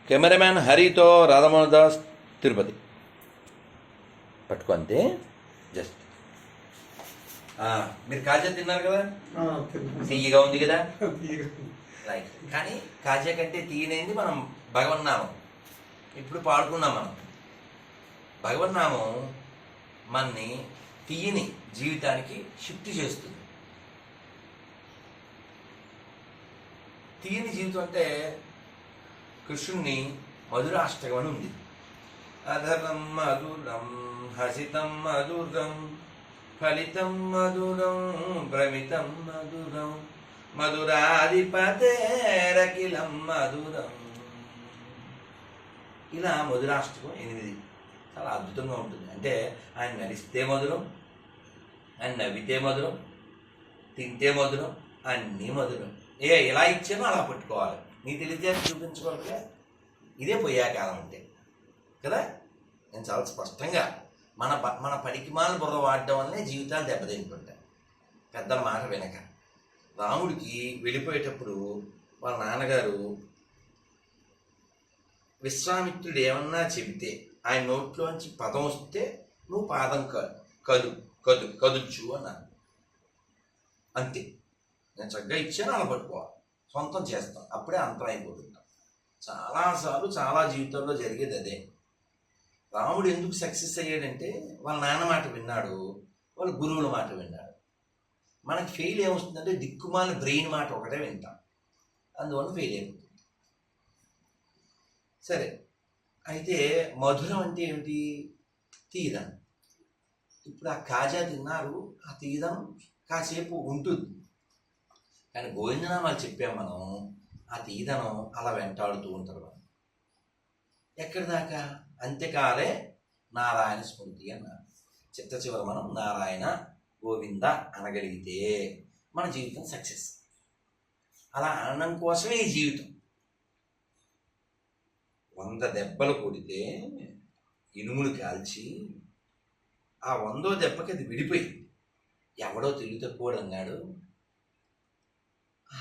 Cameraman హరితో Radha Mohan Das Tirupati పట్టుకో అంతే. Just మీరు కాజా తిన్నారు కదా, తీయగా ఉంది కదా, రైట్. కానీ కాజా కంటే తీయనేది మనం భగవన్నామం. ఇప్పుడు పాడుకున్నాం మనం. భగవన్నామం మనని తీయని జీవితానికి షిఫ్ట్ చేస్తుంది. తీయని జీవితం అంటే కృష్ణుని మధురాష్టకం అని ఉంది. అధరం మధురం హసితం మధురం ఫలితం మధురం భ్రమితం మధురం మధురాధిపతేరకిలం మధురం. ఇలా మధురాష్టకం 8 చాలా అద్భుతంగా ఉంటుంది. అంటే ఆయన నడిస్తే మధురం, ఆయన నవ్వితే మధురం, తింటే మధురం, అన్నీ మధురం. ఎలా ఇచ్చానో అలా పట్టుకోవాలి. నీ తెలివితేటలు చూపించుకోవాలి. ఇదే పోయాకాలం అంటే కదా. నేను చాలా స్పష్టంగా మన పనికిమాల బుర్ర వాడడం వల్లనే జీవితాలు దెబ్బతింటుంటాయి. పెద్దల మాట వినక. రాముడికి వెళ్ళిపోయేటప్పుడు వాళ్ళ నాన్నగారు విశ్వామిత్రుడు ఏమన్నా చెబితే ఆయన నోట్లోంచి పదం వస్తే నువ్వు పాదం కదుచ్చు అన్నారు. అంతే. నేను చక్కగా ఇచ్చాను, అలా పట్టుకోవాలి, సొంతం చేస్తాం, అప్పుడే అంతం అయిపోతుంటాం. చాలాసార్లు చాలా జీవితంలో జరిగేది అదే. రాముడు ఎందుకు సక్సెస్ అయ్యాడంటే వాళ్ళ నాన్న మాట విన్నాడు, వాళ్ళ గురువుల మాట విన్నాడు. మనకి ఫెయిల్ ఏమొస్తుందంటే దిక్కుమాల బ్రెయిన్ మాట ఒకటే వింటాం, అందువల్ల ఫెయిల్ అయిపోతుంది. సరే, అయితే మధురం అంటే ఏమిటి? తీయదనం. ఇప్పుడు ఆ కాజా తిన్నారు, ఆ తీయదనం కాసేపు ఉంటుంది. కానీ గోవిందనామాలు చెప్పాం మనం, ఆ తీయదనం అలా వెంటాడుతూ ఉంటారు మనం. ఎక్కడి దాకా? అంత్యకాలే నారాయణ స్మృతి అన్నారు. చిట్ట చివర మనం నారాయణ గోవింద అనగలిగితే మన జీవితం సక్సెస్. అలా అనడం కోసమే ఈ జీవితం. 100 దెబ్బలు కొడితే ఇనుములు కాల్చి ఆ 100వ దెబ్బకి అది విడిపోయింది. ఎవడో తెలివి తక్కువడు అన్నాడు, ఆ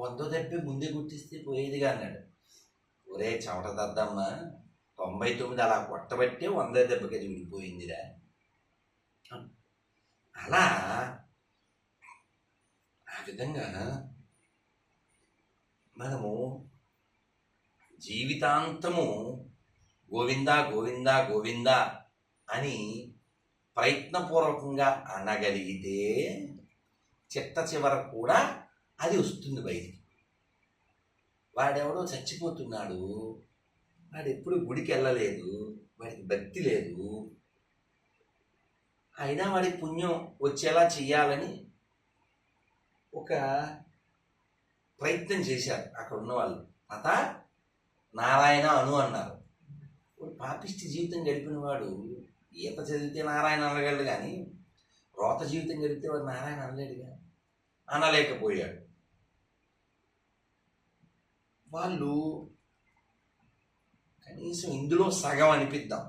100వ దెబ్బ ముందే గుర్తిస్తే పోయేదిగా అన్నాడు. ఒరే చెమట దద్దమ్మ, 99 అలా కొట్టబట్టే 100వ దెబ్బకి అది విడిపోయిందిరా. అలా ఆ విధంగా మనము జీవితాంతము గోవింద గోవింద గోవింద అని ప్రయత్నపూర్వకంగా అనగలిగితే చిట్ట చివర కూడా అది వస్తుంది బయటికి. వాడెవడో చచ్చిపోతున్నాడు, వాడు ఎప్పుడు గుడికి వెళ్ళలేదు, వాడికి భక్తి లేదు, అయినా వాడికి పుణ్యం వచ్చేలా చెయ్యాలని ఒక ప్రయత్నం చేశారు అక్కడ ఉన్న వాళ్ళు. అత నారాయణ అను అన్నారు. వాడు పాపిష్టి జీవితం గడిపిన వాడు ఈత చదివితే నారాయణ అనగలడు, కానీ రోత జీవితం గడిపితే వాడు నారాయణ అనలేడుగా, అనలేకపోయాడు. వాళ్ళు కనీసం ఇందులో సగం అనిపిద్దాం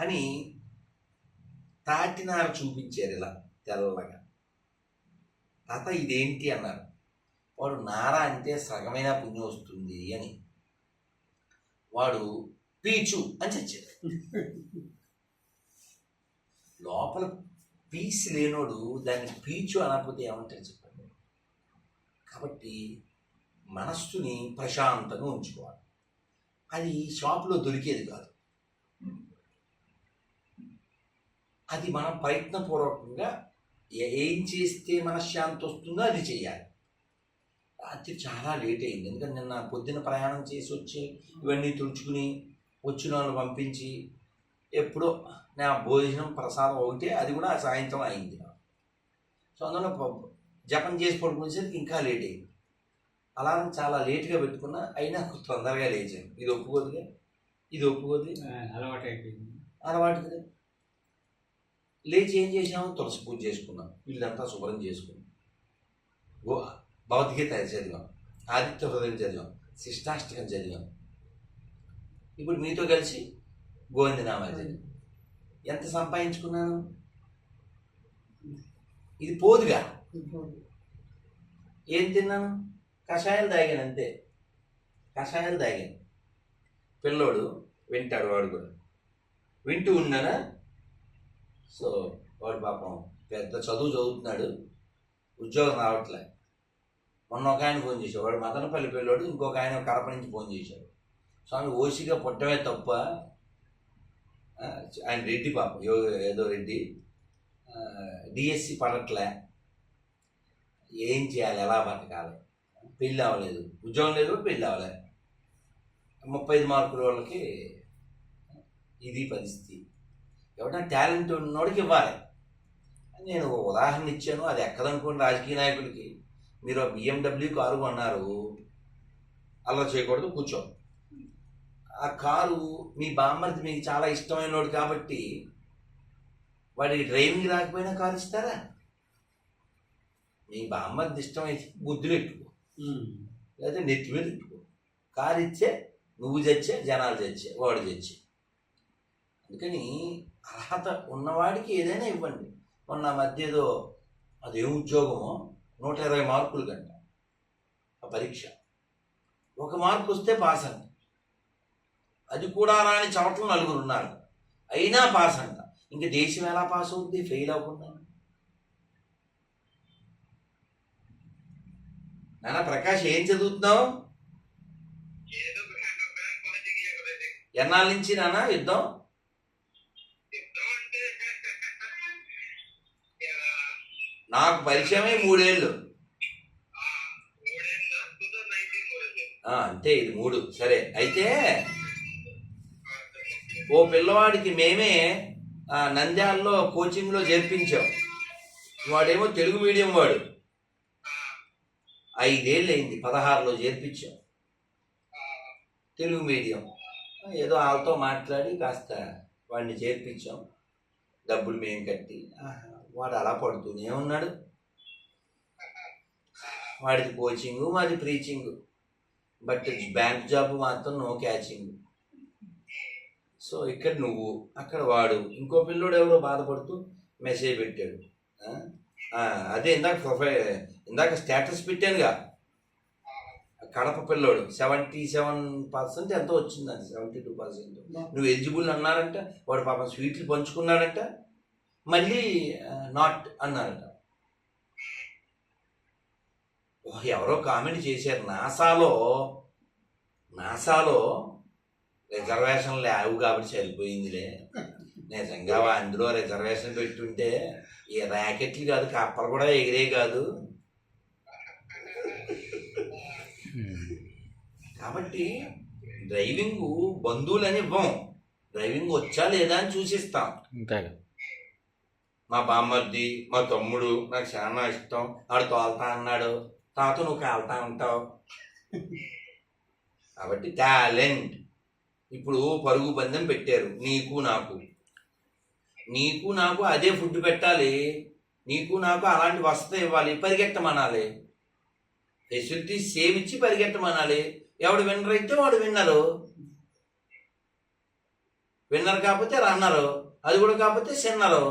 అని తాటినార చూపించారు ఇలా తెల్లగా. తాత ఇదేంటి అన్నారు. వాడు నార అంటే సగమైన పుణ్యం వస్తుంది అని. వాడు పీచు అని చచ్చాడు. లోపల పీస్ లేనోడు దాన్ని పీచు అనకపోతే ఏమంటారు చెప్పండి. కాబట్టి మనస్సుని ప్రశాంతంగా ఉంచుకోవాలి. అది షాపులో దొరికేది కాదు. అది మనం ప్రయత్నపూర్వకంగా ఏం చేస్తే మనశ్శాంతి వస్తుందో అది చేయాలి. రాత్రి చాలా లేట్ అయింది, ఎందుకంటే నిన్న పొద్దున ప్రయాణం చేసి వచ్చి ఇవన్నీ తుడుచుకుని వచ్చిన వాళ్ళు పంపించి ఎప్పుడో నా భోజనం ప్రసాదం ఒకటే, అది కూడా సాయంత్రం అయింది నాకు. సో అందులో జపం చేసి పడుకునేసరికి ఇంకా లేట్ అయింది. అలారం చాలా లేట్గా పెట్టుకున్నా, అయినా తొందరగా లేచాను. ఇది ఒప్పుకోదుగా, ఇది ఒప్పుకోదు, అలవాటు అయిపోయింది. అలవాటు. లేచి ఏం చేసాము? తులసి పూజ చేసుకున్నాం, ఇల్లంతా శుభ్రం చేసుకున్నాం, భగవద్గీత చదివాం, ఆదిత్య హృదయం చదివాం, శిష్టాష్టకం చదివాం. ఇప్పుడు మీతో కలిసి గోవిందనామాలు చదివాం. ఎంత సంపాదించుకున్నాను? ఇది పోదుగా. ఏం తిన్నాను? కషాయాలు తాగాను, అంతే. కషాయాలు తాగాను. పిల్లోడు వింటాడు, వాడు కూడా వింటూ ఉన్నానా. సో వాడు పాపం పెద్ద చదువు చదువుతున్నాడు, ఉద్యోగం రావట్లే. మొన్న ఒక ఆయన ఫోన్ చేశాడు, వాడు మదనపల్లి పిల్లోడు. ఇంకొక ఆయన కడప నుంచి ఫోన్ చేశాడు, స్వామి ఓసిగా పుట్టమే తప్ప, ఆయన రెడ్డి పాపం ఏదో రెడ్డి, డిఎస్సి పడట్లే, ఏం చేయాలి, ఎలా బతకాలి, పెళ్ళి అవ్వలేదు, ఉద్యోగం లేదు, పెళ్ళి అవ్వలేదు, 35 మార్కుల వాళ్ళకి ఇది పరిస్థితి. ఎవరైనా టాలెంట్ ఉన్నోడికి ఇవ్వాలి. నేను ఉదాహరణ ఇచ్చాను, అది ఎక్కదనుకోండి. రాజకీయ నాయకులకి మీరు BMW కారు కొన్నారు, అలా చేయకూడదు, కూర్చో. ఆ కారు మీ బామ్మర్ది మీకు చాలా ఇష్టమైనోడు కాబట్టి వాడికి డ్రైవింగ్ రాకపోయినా కారు ఇస్తారా? మీ బామ్మర్ది ఇష్టమైతే బుద్ధులు ఎట్టుకో, లేదా నెత్తి మీద పెట్టుకో. కారు ఇచ్చే నువ్వు చచ్చే, జనాలు చచ్చే, వాడు చచ్చే. అందుకని అర్హత ఉన్నవాడికి ఏదైనా ఇవ్వండి. మొన్న మధ్య ఏదో అదేం ఉద్యోగమో 120 మార్కులు కంట ఆ పరీక్ష, 1 మార్కు వస్తే పాస్ అంట. అది కూడా రాని చవట్లు 4 ఉన్నారు, అయినా పాస్ అంట. ఇంక దేశం ఎలా పాస్ అవుద్ది ఫెయిల్ అవ్వకుండా? నాన్న ప్రకాష్, ఏం చదువుతున్నావు? ఎన్నాళ్ళ నుంచి నాన్న యుద్ధం? నాకు పరిచయమే 3 ఏళ్ళు. అంతే, ఇది 3. సరే, అయితే ఓ పిల్లవాడికి మేమే నంద్యాలలో కోచింగ్లో చేర్పించాం. వాడేమో తెలుగు మీడియం వాడు, 5 ఏళ్ళు అయింది, 16లో చేర్పించాం తెలుగు మీడియం. ఏదో వాళ్ళతో మాట్లాడి కాస్త వాడిని చేర్పించాం, డబ్బులు మేము కట్టి. వాడు అలా పడుతూనే ఉన్నాడు. వాడిది కోచింగు, మాది ప్రీచింగ్, బట్ బ్యాంక్ జాబ్ మాత్రం నో క్యాచింగ్. సో ఇక్కడ నువ్వు, అక్కడ వాడు. ఇంకో పిల్లోడు ఎవరో బాధపడుతూ మెసేజ్ పెట్టాడు. అదే ఇందాక స్టేటస్ పెట్టానుగా, కడప పిల్లోడు 77% ఎంతో వచ్చిందండి, 72%. నువ్వు ఎలిజిబుల్ అన్నారంట. వాడు పాపం స్వీట్లు పంచుకున్నాడంట, మళ్ళీ నాట్ అన్నారట. ఎవరో కామెంట్ చేశారు, నాసాలో రిజర్వేషన్లు లేవు కాబట్టి సరిపోయిందిలే. నిజంగా అందులో రిజర్వేషన్ పెట్టుంటే ఈ ర్యాకెట్లు కాదు, కప్పలు కూడా ఎగిరే కాదు. కాబట్టి డ్రైవింగ్ బంధువులని ఇవ్వం, డ్రైవింగ్ వచ్చా లేదా అని చూసిస్తాం. మా బామ్మర్ది, మా తమ్ముడు నాకు చాలా ఇష్టం, ఆడు తోలుతా అన్నాడు, తాత నువ్వు కాలుతా ఉంటావు. కాబట్టి టాలెంట్. ఇప్పుడు పరుగు పందెం పెట్టారు, నీకు నాకు అదే ఫుడ్ పెట్టాలి, నీకు నాకు అలాంటి వసతి ఇవ్వాలి, పరిగెట్టమనాలి, ఫెసిలిటీస్ సేమ్ ఇచ్చి పరిగెట్టమనాలి. ఎవడు విన్నర్ అయితే వాడు విన్నరు, విన్నర్ కాకపోతే రన్నరు, అది కూడా కాకపోతే సిన్నరు.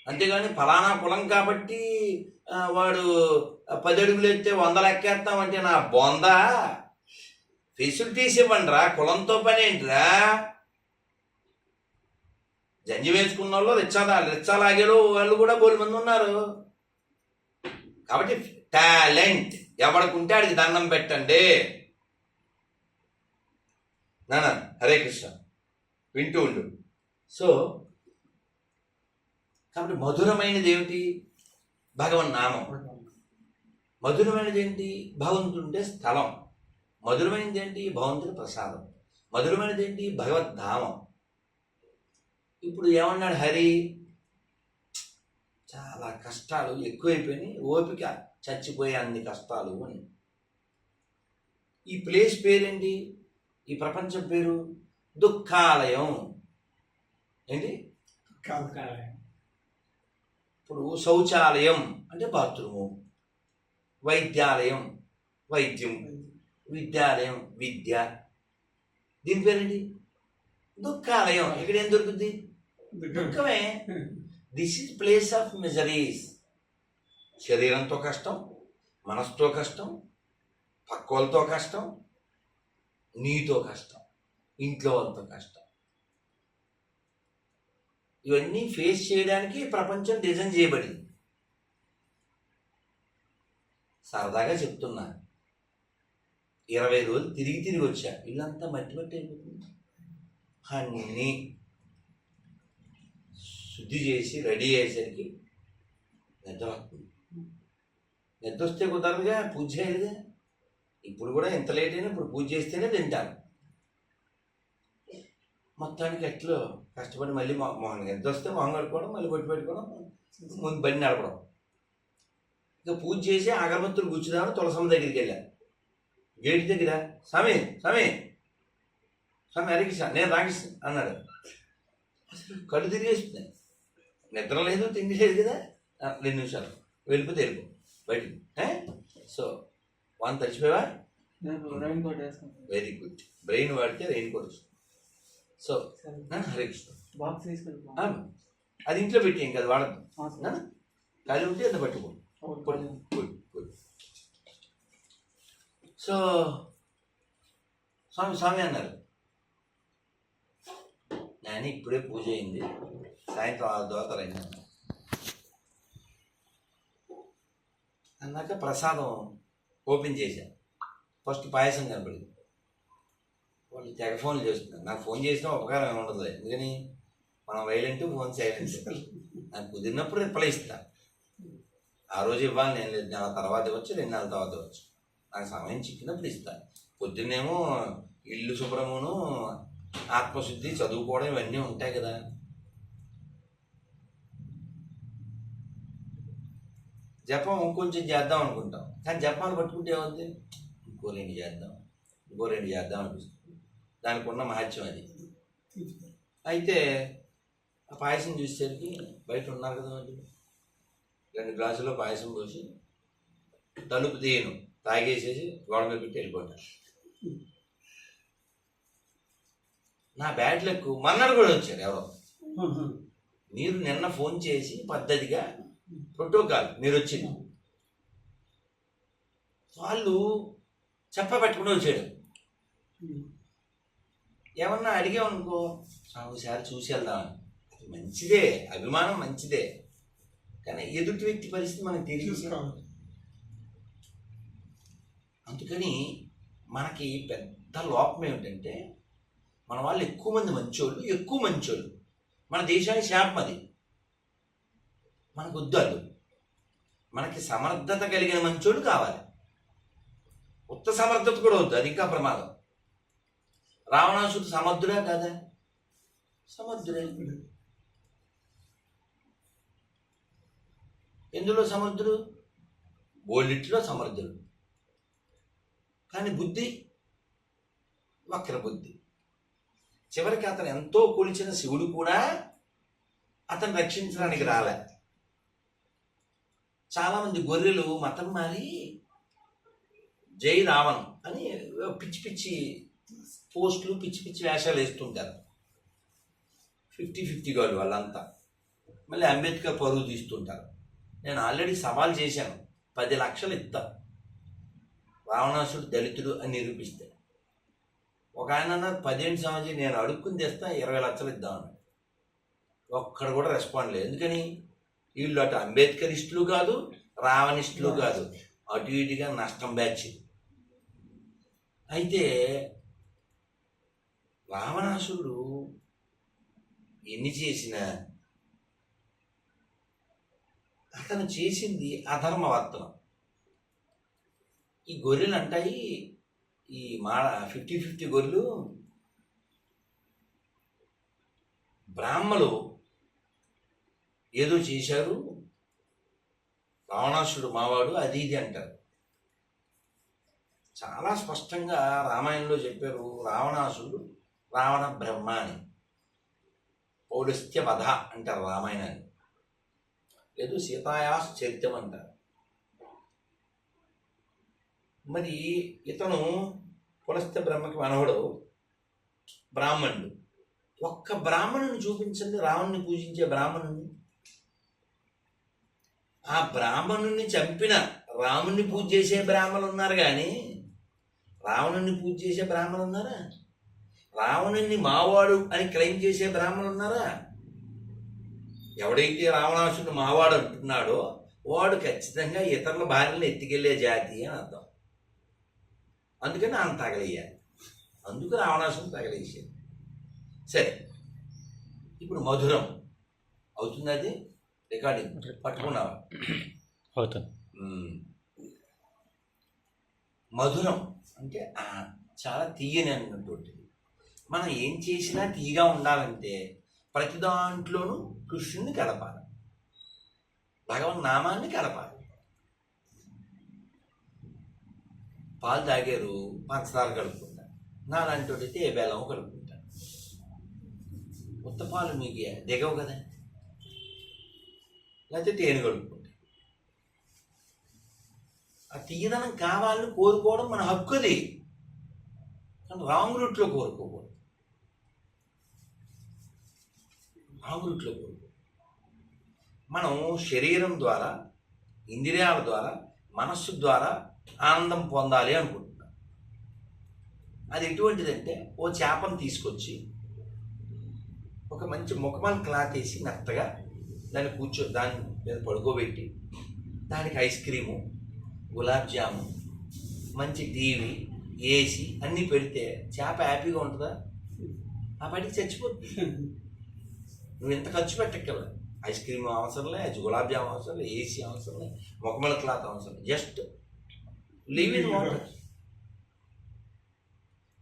అంతేగాని ఫలానా కులం కాబట్టి వాడు 10 అడుగులు ఎత్తే 100 ఎక్కేస్తామంటే నా బొందా. ఫెసిలిటీస్ ఇవ్వండి రా, కులంతో పని ఏంటిరా? జంజి వేసుకున్న వాళ్ళు రిచ్చాలాగేలో వాళ్ళు కూడా 4 మంది ఉన్నారు. కాబట్టి టాలెంట్ ఎవడుకుంటే ఆడికి దండం పెట్టండి. నాన్న హరే కృష్ణ వింటూ ఉండు. సో కాబట్టి మధురమైనది ఏమిటి? భగవన్నామం. మధురమైనది ఏంటి? భగవంతుండే స్థలం. మధురమైనది ఏంటి? భగవంతుడి ప్రసాదం. మధురమైనది ఏంటి? భగవద్ధామం. ఇప్పుడు ఏమన్నాడు హరి? చాలా కష్టాలు ఎక్కువైపోయినాయి, ఓపిక చచ్చిపోయే అన్ని కష్టాలు అని. ఈ ప్లేస్ పేరేంటి? ఈ ప్రపంచం పేరు దుఃఖాలయం. ఏంటి? ఇప్పుడు శౌచాలయం అంటే బాత్రూము, వైద్యాలయం వైద్యం, విద్యాలయం విద్య. దీని పేరేంటి? దుఃఖాలయం. ఇక్కడ ఏం దొరుకుతుంది? దుఃఖమే. This is place of miseries. శరీరంతో కష్టం, మనసుతో కష్టం, పక్కోలతో కష్టం, నీతో కష్టం, ఇంట్లో వాళ్ళతో కష్టం. ఇవన్నీ ఫేస్ చేయడానికి ప్రపంచం డిజైన్ చేయబడింది. సరదాగా చెప్తున్నా, 20 రోజులు తిరిగి వచ్చా, ఇల్లంతా మట్టి మట్టి అయిపోతుంది. అన్నీ శుద్ధి చేసి రెడీ అయ్యేసరికి నిద్ర వస్తుంది. నిద్ర వస్తే కుదరదుగా, పూజ చేయాలిగా. ఇప్పుడు కూడా ఎంత లేట్ అయినా ఇప్పుడు పూజ చేస్తేనే తింటాను. మొత్తానికి ఎట్లో కష్టపడి మళ్ళీ మొహం నిద్ర వస్తే మొహం కడుక్కోవడం, మళ్ళీ బొట్టు పెట్టుకోవడం, ముందు బండి నడపడం. ఇక పూజ చేసి అగరబత్తులు కూర్చుదామని తులసమ్మ దగ్గరికి వెళ్ళాను. గేట్ దగ్గర స్వామి స్వామి స్వామి హరికృష్ణ, నేను రాకృష్ణ అన్నాడు. అసలు కళ్ళు తిరిగేస్తున్నాయి, నిద్ర లేదు, తిండి లేదు కదా. 2 నిమిషాలు వెళ్ళిపోతే వెళ్ళిపో బయటికి. సో వన్ తడిచిపోయావా, వెరీ గుడ్. బ్రెయిన్ వాడితే రెయిన్ కోట్ వస్తుంది. సో హరికృష్ణ అది ఇంట్లో పెట్టి ఇంకా అది వాడద్దు, ఖాళీ ఉంటే ఎంత పట్టుకో. Good good. సో స్వామి స్వామి అన్నారు. నేను ఇప్పుడే పూజ అయింది, సాయంత్రం 6 దోతలైంది అన్నాక ప్రసాదం ఓపెన్ చేశాను. ఫస్ట్ పాయసం కనపడింది. వాళ్ళు తెగ ఫోన్లు చేస్తున్నారు. నాకు ఫోన్ చేసినా ఉపకారం ఏమి ఉండదు, ఎందుకని మనం వైలెంట్, ఫోన్ సైలెంట్. నాకు కుదిరినప్పుడు రిప్లై ఇస్తా. ఆ రోజు ఇవ్వాలి నేను లేదు, నెల తర్వాత ఇవ్వచ్చు, 2 నెలల తర్వాత ఇవ్వచ్చు. నాకు సమయం చిక్కినప్పుడు ఇస్తాను. పొద్దున్నేమో ఇల్లు శుభ్రమును, ఆత్మశుద్ధి, చదువుకోవడం ఇవన్నీ ఉంటాయి కదా. జపం ఇంకొంచెం చేద్దాం అనుకుంటాం, కానీ జపాలు పట్టుకుంటే ఏమవుతుంది, ఇంకో 2 చేద్దాం, ఇంకో 2 చేద్దాం అనిపిస్తుంది. దానికి ఉన్న మహత్యం అది. అయితే ఆ పాయసం చూసేసరికి బయట ఉన్నారు కదా వాళ్ళు, 2 గ్లాసుల్లో పాయసం పోసి తలుపు తీయను, తాగేసేసి గోడ మీద పెట్టి వెళ్ళిపోతారు. నా బ్యాడ్ లక్ మన్నాడు కూడా వచ్చారు ఎవరో. మీరు నిన్న ఫోన్ చేసి పద్ధతిగా ప్రోటోకాల్ మీరు వచ్చింది, వాళ్ళు చెప్పబెట్టుకుని వచ్చాడు. ఏమన్నా అడిగామనుకో, ఒకసారి చూసి వెళ్దామని. అది మంచిదే, అభిమానం మంచిదే, కానీ ఎదుటి వ్యక్తి పరిస్థితి మనకు తెలియదు. అందుకని మనకి పెద్ద లోపం ఏమిటంటే, మన వాళ్ళు ఎక్కువ మంది మంచోళ్ళు. మన దేశానికి శాపం అది. మనకు వద్దు. మనకి సమర్థత కలిగిన మంచోళ్ళు కావాలి. ఉత్త సమర్థత కూడా వద్దు, అది ఇంకా ప్రమాదం. రావణాసుడు సమర్థుడా కాదా? సమర్థుడే. ఎందులో సమర్థుడు? బోలిట్లో సమర్థుడు, కానీ బుద్ధి వక్ర బుద్ధి. చివరికి అతను ఎంతో కొలిచిన శివుడు కూడా అతను రక్షించడానికి రాలే. చాలామంది గొర్రెలు మతం మారి జై రావణ్ అని పిచ్చి పిచ్చి పోస్టులు, పిచ్చి పిచ్చి వేషాలు వేస్తుంటారు. 50-50 గాడు వాళ్ళంతా. మళ్ళీ అంబేద్కర్ పరువు తీస్తుంటారు. నేను ఆల్రెడీ సవాల్ చేశాను, 10 లక్షలు ఇస్తా రావణాసుడు దళితుడు అని నిరూపిస్తే. ఒక ఆయన అన్నారు 15 సంవత్సరాలు నేను అడుక్కుని తెస్తా, 20 లక్షలు ఇద్దామని. ఒక్కడు కూడా రెస్పాండ్ లేదు. ఎందుకని? వీళ్ళు అటు అంబేద్కరిస్టులు కాదు, రావణిస్టులు కాదు, అటు ఇటుగా నష్టం బ్యాచ్. అయితే రావణాసురుడు ఎన్ని చేసినా అతను చేసింది అధర్మవర్తనం. ఈ గొర్రెలు అంటాయి, ఈ 50-50 గొర్రెలు బ్రాహ్మలు ఏదో చేశారు, రావణాసుడు మావాడు, అది ఇది అంటారు. చాలా స్పష్టంగా రామాయణంలో చెప్పారు, రావణాసుడు రావణ బ్రహ్మ అని. పౌలస్త్య వధ అంటారు రామాయణాన్ని, లేదు సీతాయాస్ చరిత్రం అంటారు. మరి ఇతను పులస్త్య బ్రహ్మకి మనవడు, బ్రాహ్మణుడు. ఒక్క బ్రాహ్మణుని చూపించండి, రావణుని పూజించే బ్రాహ్మణుని. ఆ బ్రాహ్మణుని చంపిన రాముణ్ణి పూజ చేసే బ్రాహ్మణులు ఉన్నారు, కానీ రావణుని పూజ చేసే బ్రాహ్మణులు ఉన్నారా? రావణుని మావాడు అని క్లెయిమ్ చేసే బ్రాహ్మణులు ఉన్నారా? ఎవడైతే రావణాసుడు మావాడు అంటున్నాడో వాడు ఖచ్చితంగా ఇతరుల భార్యలను ఎత్తుకెళ్లే జాతి అని అర్థం. అందుకని ఆయన తగలేయాలి. అందుకు రావణాసుడు తగలేసాడు. సరే, ఇప్పుడు మధురం అవుతుంది. అది రికార్డింగ్ పట్టుకున్నావా? అవుతుంది. మధురం అంటే చాలా తీయని అన్నటువంటిది. మనం ఏం చేసినా తీయగా ఉండాలంటే ప్రతి దాంట్లోనూ కృష్ణుని కలపాలి, భగవన్ నామాన్ని కలపాలి. పాలు తాగారు, పంచదార కలుపుకుంటారు. నాలాంటి బెల్లం కలుపుకుంటారు. ఉత్త పాలు మీకు దిగవు కదా, లేకపోతే తేనె కలుపుకుంటారు. ఆ తీయదనం కావాలని కోరుకోవడం మన హక్కుది, కానీ రాంగ్ రూట్లో కోరుకోకూడదు. రాంగ్ రూట్లో కోరుకో. మనం శరీరం ద్వారా, ఇంద్రియాల ద్వారా, మనస్సు ద్వారా ఆనందం పొందాలి అనుకుంటున్నాం. అది ఎటువంటిదంటే, ఓ చేపను తీసుకొచ్చి ఒక మంచి ముఖమాల క్లాత్ వేసి మెత్తగా దాని మీద పడుకోబెట్టి దానికి ఐస్ క్రీము, గులాబ్ జాము, మంచి టీవీ, ఏసీ అన్నీ పెడితే చేప హ్యాపీగా ఉంటుందా? ఆ పడికి చచ్చిపోతుంది. నువ్వు ఎంత ఖర్చు పెట్టక్కర్లే. ఐస్ క్రీమ్ అవసరం లే, గులాబ్ జామ్ అవసరం లే, ఏసీ అవసరం లే, ముఖమల క్లాత్ అవసరం లే, జస్ట్ లివ్ ఇన్ వాటర్.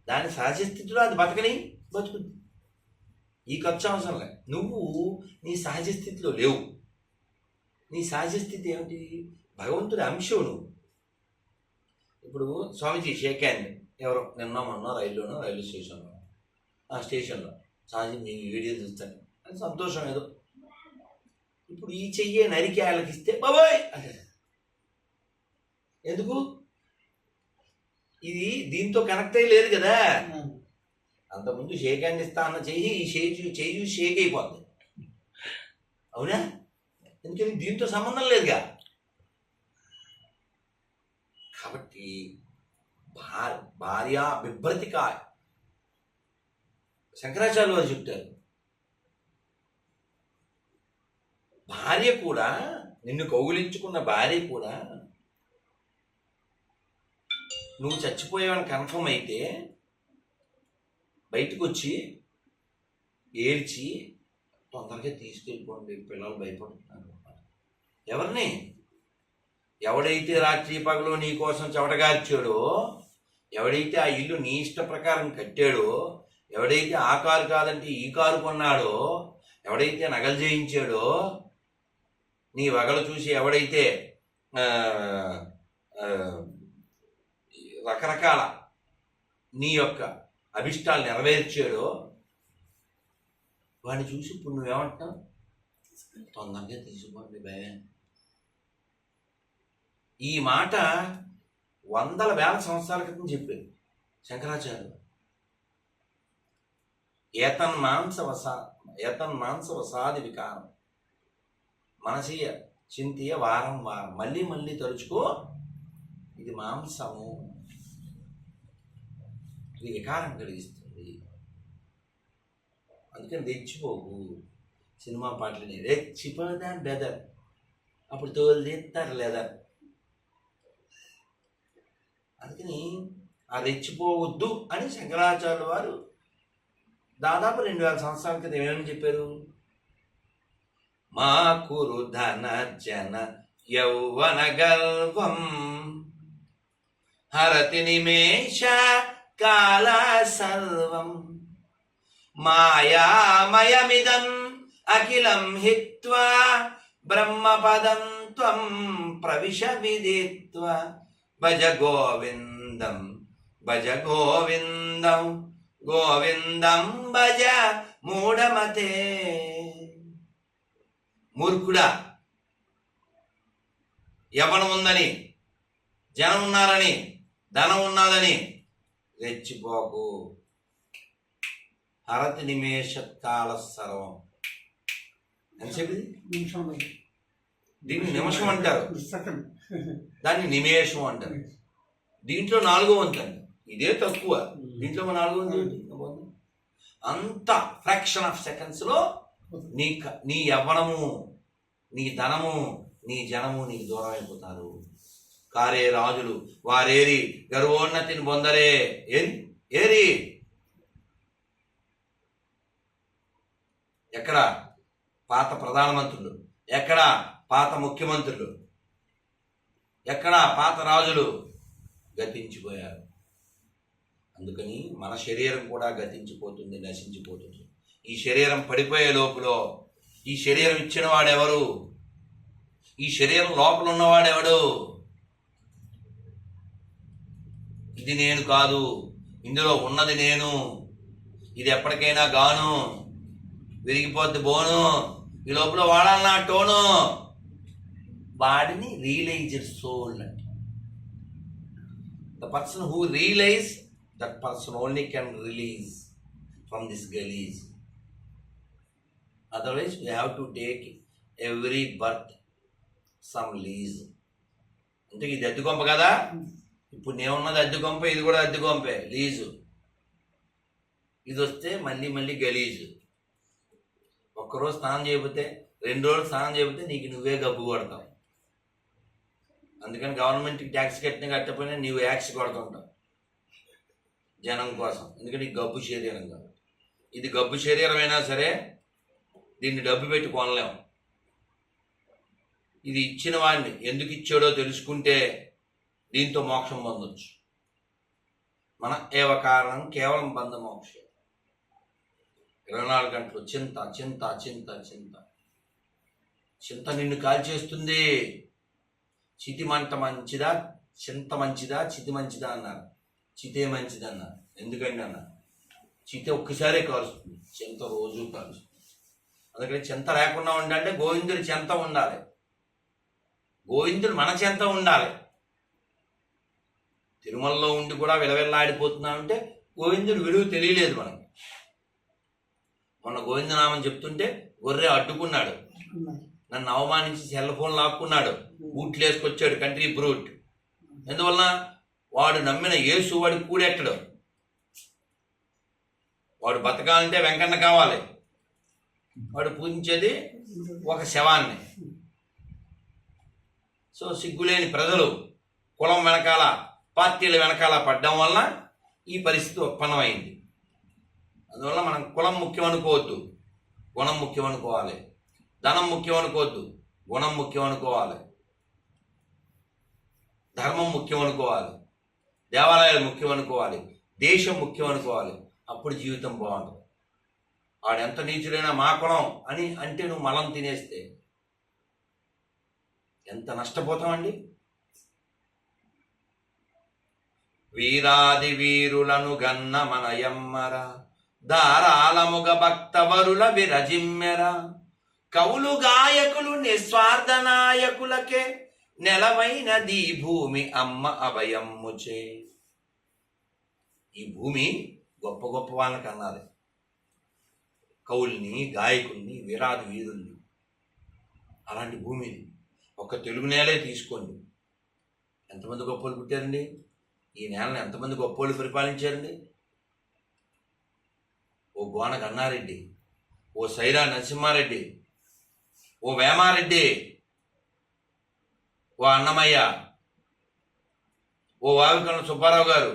దాని సహజస్థితిలో అది బతుకుద్ది. ఈ ఖర్చు అవసరం లే. నువ్వు నీ సహజ స్థితిలో లేవు. నీ సహజ స్థితి ఏమిటి? భగవంతుడి అంశం నువ్వు. ఇప్పుడు స్వామీజీ షేక్ హ్యాండ్ ఎవరో నిన్న మొన్న రైల్వే స్టేషన్లో, ఆ స్టేషన్లో స్వామీజీ మీ వీడియో చూస్తాను అని సంతోషం ఏదో. ఇప్పుడు ఈ చెయ్యే నరికి ఆలకిస్తే బాబాయ్ అంటే ఎందుకు? ఇది దీంతో కనెక్ట్ అయ్యి లేదు కదా. అంతకుముందు షేక్ హ్యాండ్ ఇస్తా అన్న చెయ్యి ఈ చెయ్యి షేక్ అయిపోతుంది. అవునా? ఎందుకని దీంతో సంబంధం లేదుగా. కాబట్టి భార్య బిభ్రతికాయ శంకరాచార్య వారు చెప్తారు. భార్య కూడా, నిన్ను కౌగిలించుకున్న భార్య కూడా, నువ్వు చచ్చిపోయావని కన్ఫర్మ్ అయితే బయటకు వచ్చి ఏడ్చి తొందరగా తీసుకెళ్ళిపోండి, పిల్లలు భయపడుతున్నారు. ఎవరిని? ఎవడైతే రాత్రి పగలు నీ కోసం చెవటగార్చాడో, ఎవడైతే ఆ ఇల్లు నీ ఇష్ట ప్రకారం కట్టాడో, ఎవడైతే ఆ కారు కాదంటే ఈ కారు కొన్నాడో, ఎవడైతే నగలు చేయించాడో, నీ వగలు చూసి ఎవడైతే రకరకాల నీ యొక్క అభిష్టాలు నెరవేర్చాడో, వాడిని చూసి ఇప్పుడు నువ్వేమంటున్నావు? తొందరగా తీసుకోండి భయం. ఈ మాట వందల వేల సంవత్సరాల క్రితం చెప్పారు శంకరాచార్యులు. ఏతన్మాంస వసాది వికారం మనసీయ చింతియ వారం వారం, మళ్ళీ మళ్ళీ తలుచుకో, ఇది మాంసము, ఇది వికారం కలిగిస్తుంది. అందుకని రెచ్చిపోకు. సినిమా పాటలని రెచ్చిపోదా బెదర్, అప్పుడు తోలు తీస్తారు లెదర్. అందుకని ఆ రెచ్చిపోవద్దు అని శంకరాచార్యుల వారు దాదాపు 2000 సంవత్సరాల క్రితం ఏమేమి చెప్పారు? మా కురు ధన జన యౌవన గర్వం హరతి నిమేష కాల సర్వం మాయామయమిదం అఖిలం హిత్వా బ్రహ్మపదం త్వం ప్రవిశ విదిత్వా భజ గోవిందం గోవిందం భజ మూఢమతే. మూర్ఖుడా, యవనం ఉందని, జనం ఉన్నారని, ధనం ఉన్నదని రెచ్చిపోకు. హరతి నిమేషకాల సర్వం అని చెప్పింది. దీన్ని నిమిషం అంటారు, దాన్ని నిమేషం అంటారు. దీంట్లో 4వ వంతు. ఇదే తక్కువ, దీంట్లో మన 400 అంత ఫ్రాక్షన్ ఆఫ్ సెకండ్స్లో నీ యవ్వనము, నీ ధనము, నీ జనము నీకు దూరం అయిపోతారు. కారే రాజులు వారేరి గర్వోన్నతిని పొందరే. ఏరి ఎక్కడ పాత ప్రధానమంత్రులు, ఎక్కడ పాత ముఖ్యమంత్రులు, ఎక్కడ పాత రాజులు గతించిపోయారు. అందుకని మన శరీరం కూడా గతించిపోతుంది, నశించిపోతుంది. ఈ శరీరం పడిపోయే లోపల ఈ శరీరం ఇచ్చిన వాడెవరు? ఈ శరీరం లోపల ఉన్నవాడెవడు? ఇది నేను కాదు, ఇందులో ఉన్నది నేను. ఇది ఎప్పటికైనా గాను, విరిగిపోద్ది బోను. ఈ లోపల వాడాలన్నా టోను. వాడిని రియలైజర్ సోల్ అంటే. The person who realize, that person only can release from this gullies. Otherwise, we have to take every birth some lease. అంటే ఇది అద్దెకొంప కదా, ఇప్పుడు నేనున్నది అద్దెకొంప, ఇది కూడా అద్దెకొంపే, లీజు. ఇది వస్తే మళ్ళీ మళ్ళీ గలీజు. ఒక్కరోజు స్నానం చేయకపోతే, 2 రోజులు స్నానం చేయకపోతే నీకు నువ్వే గబ్బు కొడతావు. అందుకని గవర్నమెంట్కి ట్యాక్స్ కట్టకపోయినా నీవు యాక్స్ కొడుతుంటావు జనం కోసం. ఎందుకంటే ఈ గబ్బు శరీరం కాదు. ఇది గబ్బు శరీరం అయినా సరే దీన్ని డబ్బు పెట్టి కొనలేము. ఇది ఇచ్చిన వాడిని ఎందుకు ఇచ్చాడో తెలుసుకుంటే దీంతో మోక్షం పొందొచ్చు. మన ఏవ కారణం కేవలం బంధ మోక్షం. 24 గంటలు చింత చింత చింత చింత చింత నిన్ను కాల్చేస్తుంది. చితి మంట మంచిదా, చింత మంచిదా, చితి మంచిదా అన్నారు. చితే మంచిది అన్నారు. ఎందుకండి అన్నారు, చిత ఒక్కసారే కాలుస్తుంది, చింత రోజు కాలుస్తుంది. అందుకని చింత లేకుండా ఉండాలంటే గోవిందుడి చెంత ఉండాలి. గోవిందుడు మన చెంత ఉండాలి. తిరుమలలో ఉండి కూడా విలవిల్లాడిపోతున్నామంటే గోవిందుడు విలువ తెలియలేదు మనకి. మొన్న గోవిందనామం చెప్తుంటే గొర్రె అడ్డుకున్నాడు, నన్ను అవమానించి సెల్ ఫోన్ లాక్కున్నాడు, బూట్లు వేసుకొచ్చాడు, కంట్రీ బ్రూట్. ఎందువలన వాడు నమ్మిన యేసు వాడికి కూడెట్టడు. వాడు బతకాలంటే వెంకన్న కావాలి. వాడు పూజించేది ఒక శవాన్ని. సో సిగ్గులేని ప్రజలు కులం వెనకాల, పార్టీల వెనకాల పడ్డం వలన ఈ పరిస్థితి ఉత్పన్నమైంది. అందువల్ల మనం కులం ముఖ్యం అనుకోవద్దు, గుణం ముఖ్యం అనుకోవాలి. ధనం ముఖ్యం అనుకోవద్దు, గుణం ముఖ్యం అనుకోవాలి. ధర్మం ముఖ్యం అనుకోవాలి, దేవాలయాలు ముఖ్యం అనుకోవాలి, దేశం ముఖ్యం అనుకోవాలి. అప్పుడు జీవితం బాగుంటుంది. వాడు ఎంత నీచుడైనా మా కులం అని అంటే నువ్వు మలం తినేస్తే ఎంత నష్టపోతామండి. వీరాది వీరులను గన్న మనయమ్మర, ధారాళముగ భక్తవరుల విరజిమ్మెర, కవులు గాయకులు నిస్వార్థ నాయకులకే, నెలవైనది భూమి అమ్మ అభయమ్ముచే. ఈ భూమి గొప్ప గొప్ప వాళ్ళకి అన్నది. కవుల్ని, గాయకుల్ని, వీరాది వీరుల్ని. అలాంటి భూమిని ఒక్క తెలుగు నేలే తీసుకోండి. ఎంతమంది గొప్పలు పుట్టారండి? ఈ నేలను ఎంతమంది గొప్పోళ్ళు పరిపాలించారండి? ఓ గోన గన్నారెడ్డి, ఓ సైరా నరసింహారెడ్డి, ఓ వేమారెడ్డి, ఓ అన్నమయ్య, ఓ వావికల సుబ్బారావు గారు,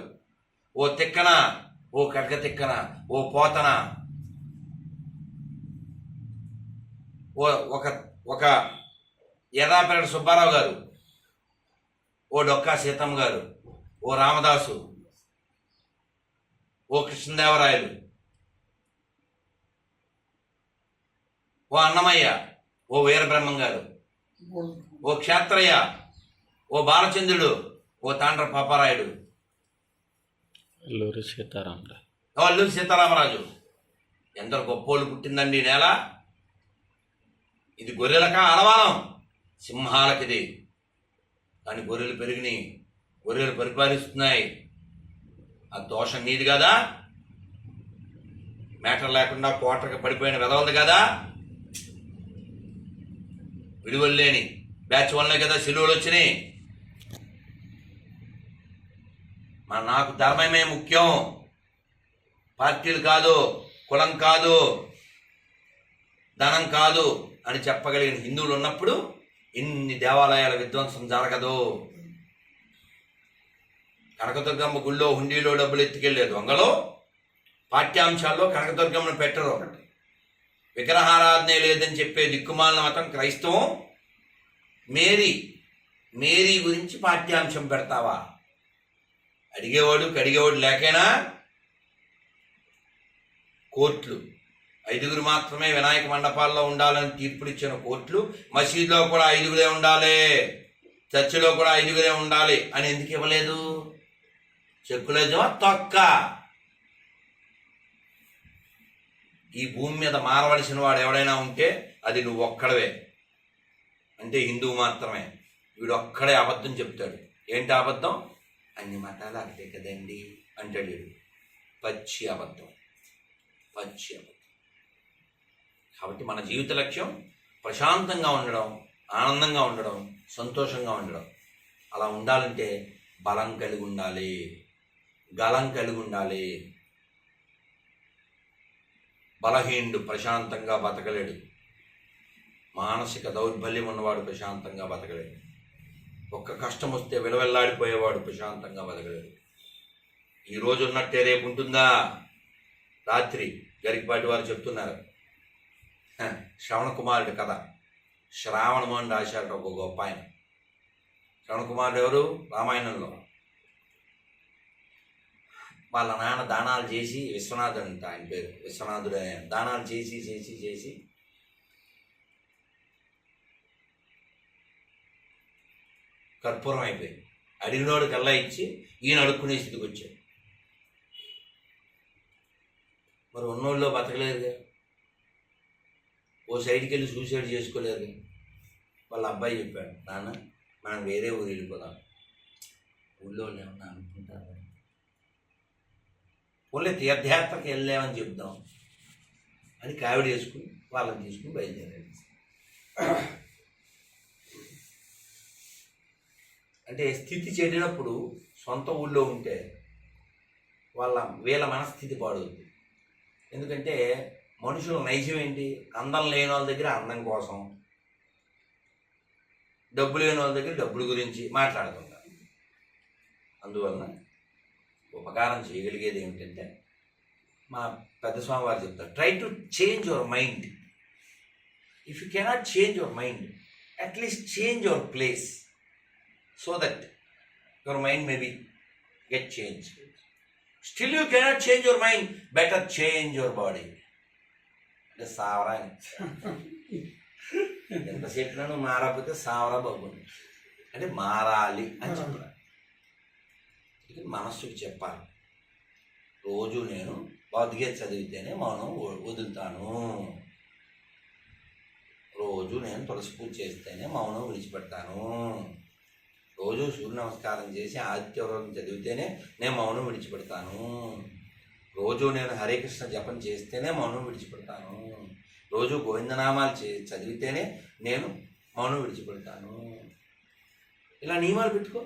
ఓ తిక్కన, ఓ కడక తిక్కన, ఓ పోతన, ఒక ఎర్రాపేట సుబ్బారావు గారు, ఓ డొక్కా సీతమ్మ గారు, ఓ రామదాసు, ఓ కృష్ణదేవరాయలు, ఓ అన్నమయ్య, ఓ వీరబ్రహ్మం గారు, ఓ క్షేత్రయ్య, ఓ బాలచంద్రుడు, ఓ తాండ్ర పాపారాయుడు, అల్లూరి సీతారామరాజు, అల్లూరి సీతారామరాజు. ఎందరు గొప్పోళ్ళు పుట్టిందండి నేల. ఇది గొర్రెలకా అలవాలం, సింహాలకిది. కానీ గొర్రెలు పెరిగినాయి, గొర్రెలు పరిపాలిస్తున్నాయి. ఆ దోషం నీది కదా, మేటర్ లేకుండా కోటకి పడిపోయిన వెదవలది కదా, విలువలు లేని బ్యాచ్ వల్లనే కదా సిలువలు వచ్చినాయి. నాకు ధర్మమే ముఖ్యం, పార్టీలు కాదు, కులం కాదు, ధనం కాదు అని చెప్పగలిగిన హిందువులు ఉన్నప్పుడు ఇన్ని దేవాలయాల విధ్వంసం జరగదు. కనకదుర్గమ్మ గుళ్ళో హుండీలో డబ్బులు ఎత్తుకెళ్ళే దొంగలు పాఠ్యాంశాల్లో కనకదుర్గమ్మను పెట్టరు. విగ్రహారాధనే లేదని చెప్పే దిక్కుమాలిన మతం క్రైస్తవం. మేరీ గురించి పాఠ్యాంశం పెడతావా? అడిగేవాడు కడిగేవాడు లేకేనా? కోర్టులు 5 మాత్రమే వినాయక మండపాల్లో ఉండాలని తీర్పునిచ్చిన కోర్టులు మసీదులో కూడా 5 ఉండాలి, చర్చిలో కూడా 5 ఉండాలి అని ఎందుకు ఇవ్వలేదు? సెక్యులరిజమా తొక్క? ఈ భూమి మీద మారవలసిన వాడు ఎవడైనా ఉంటే అది నువ్వు ఒక్కడవే, అంటే హిందువు మాత్రమే. వీడు ఒక్కడే అబద్ధం చెప్తాడు. ఏంటి అబద్ధం? అన్ని మతాలు ఒకటే కదండి అంటాడు వీడు. పచ్చి అబద్ధం. కాబట్టి మన జీవిత లక్ష్యం ప్రశాంతంగా ఉండడం, ఆనందంగా ఉండడం, సంతోషంగా ఉండడం. అలా ఉండాలంటే బలం కలిగి ఉండాలి, గలం కలిగి ఉండాలి. బలహీనుడు ప్రశాంతంగా బతకలేడు, మానసిక దౌర్బల్యం ఉన్నవాడు ప్రశాంతంగా బతకలేడు, ఒక్క కష్టం వస్తే విలవెల్లాడిపోయేవాడు ప్రశాంతంగా బతకలేడు. ఈరోజు ఉన్నట్టే రేపు ఉంటుందా? రాత్రి గరికపాటి వారు చెప్తున్నారు, శ్రవణ కుమారుడి కథ. శ్రావణమని రాశాడు ఒక గొప్ప ఆయన. శ్రవణ కుమారుడు ఎవరు? రామాయణంలో. వాళ్ళ నాన్న దానాలు చేసి, విశ్వనాథుడు అంట ఆయన పేరు, విశ్వనాథుడు. దానాలు చేసి కర్పూరం అయిపోయింది. అడిగినోడు కల్లా ఇచ్చి ఈయన అడుక్కునే స్థితికి వచ్చాడు. మరి ఉన్నోళ్ళు బతకలేరుగా, ఓ సైడ్కి వెళ్ళి సూసైడ్ చేసుకోలేరు. వాళ్ళ అబ్బాయి చెప్పాడు, నాన్న మనం వేరే ఊరు వెళ్ళిపోదాం. ఊళ్ళో ఏమన్నా అనుకుంటారు, ఓన్లీ తీర్థయాత్రకి వెళ్ళామని చెప్దాం అని కావిడ వేసుకుని వాళ్ళని తీసుకుని బయలుదేరాడు. అంటే స్థితి చెడినప్పుడు సొంత ఊళ్ళో ఉంటే వీళ్ళ మనస్థితి పాడవుతుంది. ఎందుకంటే మనుషుల నైజం ఏంటి? అందం లేని వాళ్ళ దగ్గర అందం కోసం, డబ్బు లేని వాళ్ళ దగ్గర డబ్బుల గురించి మాట్లాడుతుంటారు. అందువలన ఉపకారం చేయగలిగేది ఏమిటంటే, మా పెద్ద స్వామి వారు చెప్తారు, try to change your mind. If you cannot change your mind, at least change your place so that your mind may be get change. Still you cannot change your mind, better change your body. అంటే సావరా ఎంతసేపులను మారకపోతే సావరా బాబు అంటే మారాలి అని చెప్పాలి. మనస్సుకి చెప్పాలి, రోజు నేను భగవద్గీత చదివితేనే మౌనం వదులుతాను, రోజు నేను తులసి పూజ చేస్తేనే మౌనం విడిచిపెడతాను, రోజు సూర్య నమస్కారం చేసి ఆదిత్యవ్రతం చదివితేనే నేను మౌనం విడిచిపెడతాను, రోజు నేను హరే కృష్ణ జపం చేస్తేనే మౌనం విడిచిపెడతాను, రోజు గోవిందనామాలు చదివితేనే నేను మౌనం విడిచిపెడతాను. ఇలా నియమాలు పెట్టుకో,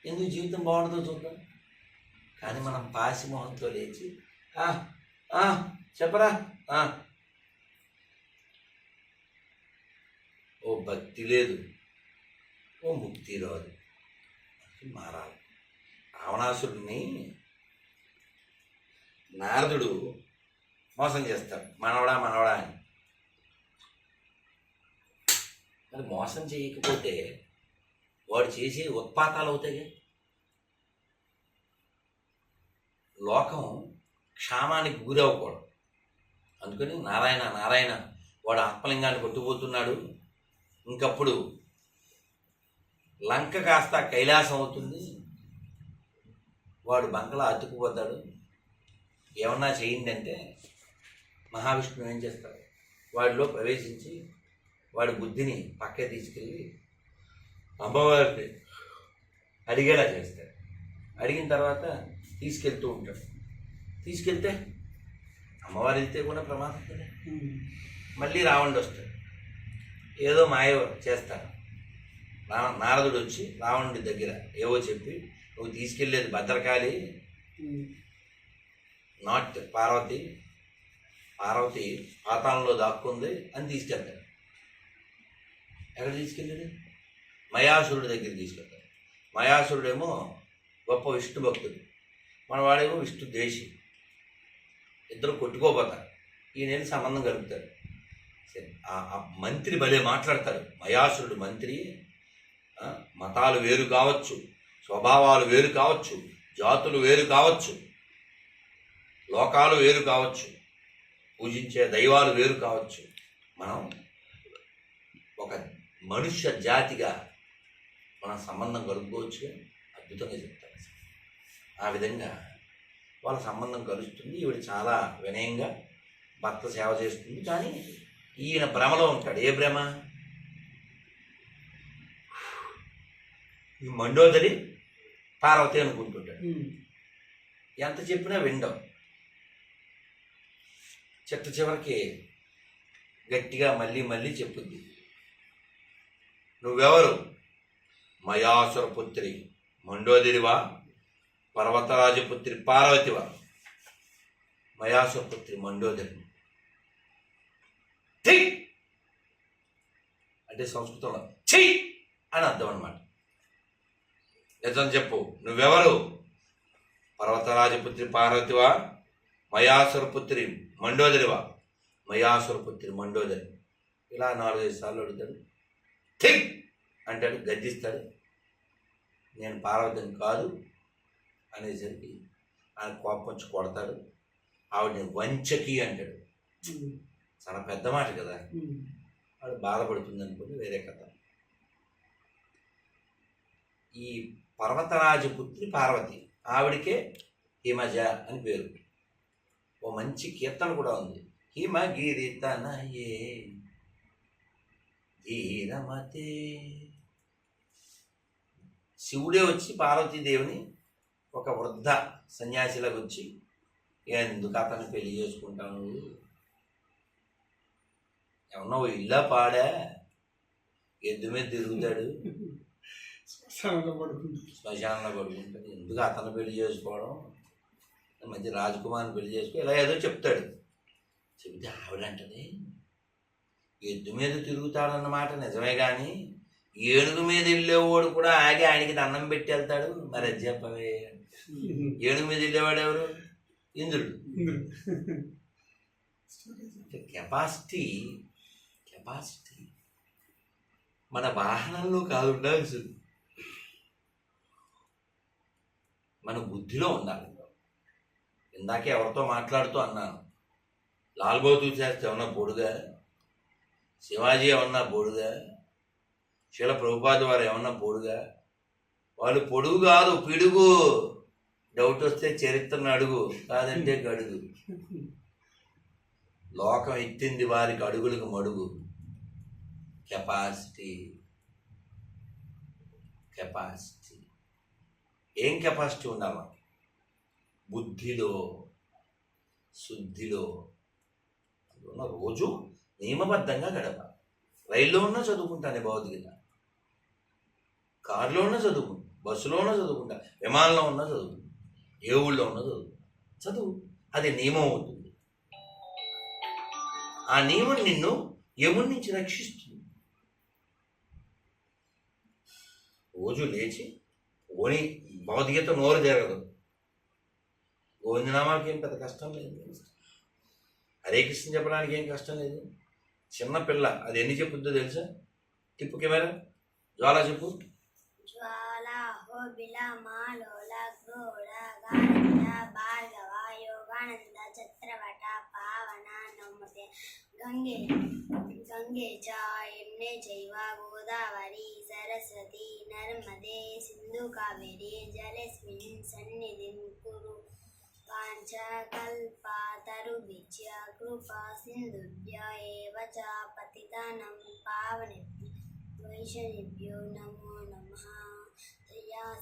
ఎందుకు జీవితం బాగుంటుందో చూద్దాం. కానీ మనం పాసి మొహంతో లేచి చెప్పరా, ఓ భక్తి లేదు, ఓ ముక్తి రాదు. మారాలి. రావణాసురుడిని నారదుడు మోసం చేస్తాడు, మనవడా అని. మరి మోసం చేయకపోతే వాడు చేసే ఉత్పాతాలు అవుతాయి. లోకం క్షామానికి గురవ్వకూడదు. అందుకని నారాయణ వాడు ఆత్మలింగాన్ని కొట్టుకుపోతున్నాడు, ఇంకప్పుడు లంక కాస్త కైలాసం అవుతుంది, వాడు బంకలా అతుక్కుపోతాడు, ఏమన్నా చేయండి అంటే మహావిష్ణువు ఏం చేస్తాడు? వాడిలో ప్రవేశించి వాడి బుద్ధిని పక్కే తీసుకెళ్ళి అమ్మవారిని అడిగేలా చేస్తాడు. అడిగిన తర్వాత తీసుకెళ్తూ ఉంటాడు. తీసుకెళ్తే అమ్మవారు వెళ్తే కూడా ప్రమాదం కదా. మళ్ళీ రావణుడు వస్తాడు, ఏదో మాయ చేస్తాడు. నారదుడు వచ్చి రావణుడి దగ్గర ఏవో చెప్పి నువ్వు తీసుకెళ్ళేది భద్రకాళి, నాట్ పార్వతి. పార్వతి పాతాళంలో దాక్కుంది అని తీసుకెళ్తాడు. ఎక్కడ తీసుకెళ్ళాడు? మయాసురుడి దగ్గర తీసుకెళ్తాడు. మయాసురుడేమో గొప్ప విష్ణు భక్తుడు, మనవాడేమో విష్ణు దేశి. ఇద్దరు కొట్టుకోపోతారు. ఈయన సంబంధం కలుపుతాడు. ఆ మంత్రి భలే మాట్లాడతాడు. మయాసురుడు మంత్రి మతాలు వేరు కావచ్చు, స్వభావాలు వేరు కావచ్చు, జాతులు వేరు కావచ్చు, లోకాలు వేరు కావచ్చు, పూజించే దైవాలు వేరు కావచ్చు, మనం ఒక మనుష్య జాతిగా మనం సంబంధం కలుపుకోవచ్చు. అద్భుతంగా చెప్తారు. ఆ విధంగా వాళ్ళ సంబంధం కలుస్తుంది. ఈవిడ చాలా వినయంగా భర్త సేవ చేస్తుంది. కానీ ఈయన భ్రమలో ఉంటాడు. ఏ భ్రమ? ఈ మండోదరి పార్వతి అనుకుంటుంటాడు. ఎంత చెప్పినా వినడం. చివరికి గట్టిగా మళ్ళీ మళ్ళీ చెప్పుద్ది. నువ్వెవరు? మయాసురపుత్రి మండోదరివా, పర్వతరాజపుత్రి పార్వతివా? మయాసురపుత్రి మండోదరి. ఠీ అంటే సంస్కృతంలో ఛీ అని అర్థం అన్నమాట. నిజం చెప్పు, నువ్వెవరు? పర్వతరాజపుత్రి పార్వతివా, మయాసురపుత్రి మండోదరివా? మయాసురపుత్రి మండోదరి. ఇలా 4-5 సార్లు అడుగుతాడు. ఠీక్ అంటాడు, గద్దిస్తాడు. నేను పార్వతిని కాదు అనేసరికి ఆయన కోపం వచ్చి కొడతాడు. ఆవిడని వంచకి అంటాడు. చాలా పెద్ద మాట కదా. ఆవిడ బాధపడుతుంది అనుకోండి, వేరే కథ. ఈ పర్వతరాజపుత్రి పార్వతి, ఆవిడికే హిమజ అని పేరు. ఓ మంచి కీర్తన కూడా ఉంది. హిమగిరి తనయే ధీరమతే. శివుడే వచ్చి పార్వతీదేవిని ఒక వృద్ధ సన్యాసిలకు వచ్చి, ఎందుకు అతను పెళ్లి చేసుకుంటాను, ఏమన్నా ఓ ఇల్లా పాడా, ఎద్దు మీద తిరుగుతాడు, శ్మశానంలో పడుకుంటాడు, ఎందుకు అతను పెళ్లి చేసుకోవడం, మంచి రాజకుమారిని పెళ్లి చేసుకో, ఇలా ఏదో చెప్తాడు. చెబితే ఆవిడంటది, ఎద్దు మీద తిరుగుతాడన్నమాట నిజమే, కానీ ఏనుగు మీద వెళ్ళేవాడు కూడా ఆగి ఆయనకి దండం పెట్టి వెళ్తాడు. మరి అది చెప్పవే. ఏనుగు మీద వెళ్ళేవాడు ఎవరు? ఇంద్రుడు. కెపాసిటీ మన వాహనంలో కాదు ఉండాల్సింది, మన బుద్ధిలో ఉండాలి. ఇందాకే ఎవరితో మాట్లాడుతూ అన్నాను, లాల్ బహదూర్ శాస్త్రి ఏమన్నా పొడుగా, శివాజీ ఏమన్నా పొడుగా, శీల ప్రభుపాద వారు ఏమన్నా పొడుగా? వాళ్ళు పొడుగు కాదు, పిడుగు. డౌట్ వస్తే చరిత్రను అడుగు, కాదంటే గడుగు. లోకం ఎత్తింది వారికి అడుగులకు మడుగు. కెపాసిటీ. ఏం కెపాసిటీ ఉండాలి? బుద్ధిలో, శుద్ధిలో. రోజు నియమబద్ధంగా గడపాలి. రైల్లో ఉన్నా చదువుకుంటాను భగవద్గీత, కారులో ఉన్నా చదువుకుంటా, బస్సులో ఉన్నా చదువుకుంటా, విమానంలో ఉన్నా చదువుకుంటా, ఏ ఊళ్ళో ఉన్నా చదువు. అది నియమం అవుతుంది. ఆ నియమం నిన్ను యముడి నుంచి రక్షిస్తుంది. రోజు లేచి ఓని భగవద్గీత నోరు జరగదు, గోవిందనామాలకి ఏం పెద్ద కష్టం లేదు, హరే కృష్ణ చెప్పడానికి ఏం కష్టం లేదు. చిన్న పిల్ల అది ఎన్ని చెప్పుద్దో తెలుసా? తిప్పు కెమెరా, జ్వాల చెప్పు. గంగే చ యమునే చైవ గోదావరి సరస్వతి నర్మదే సింధు కావేరి జలేస్మిన్ సన్నిధిం కురు. వాంఛకల్పతరుభ్యశ్చ కృపా సింధుభ్య ఏవ చ పతితానాం పావనేభ్యో వైష్ణవేభ్యో నమో నమః.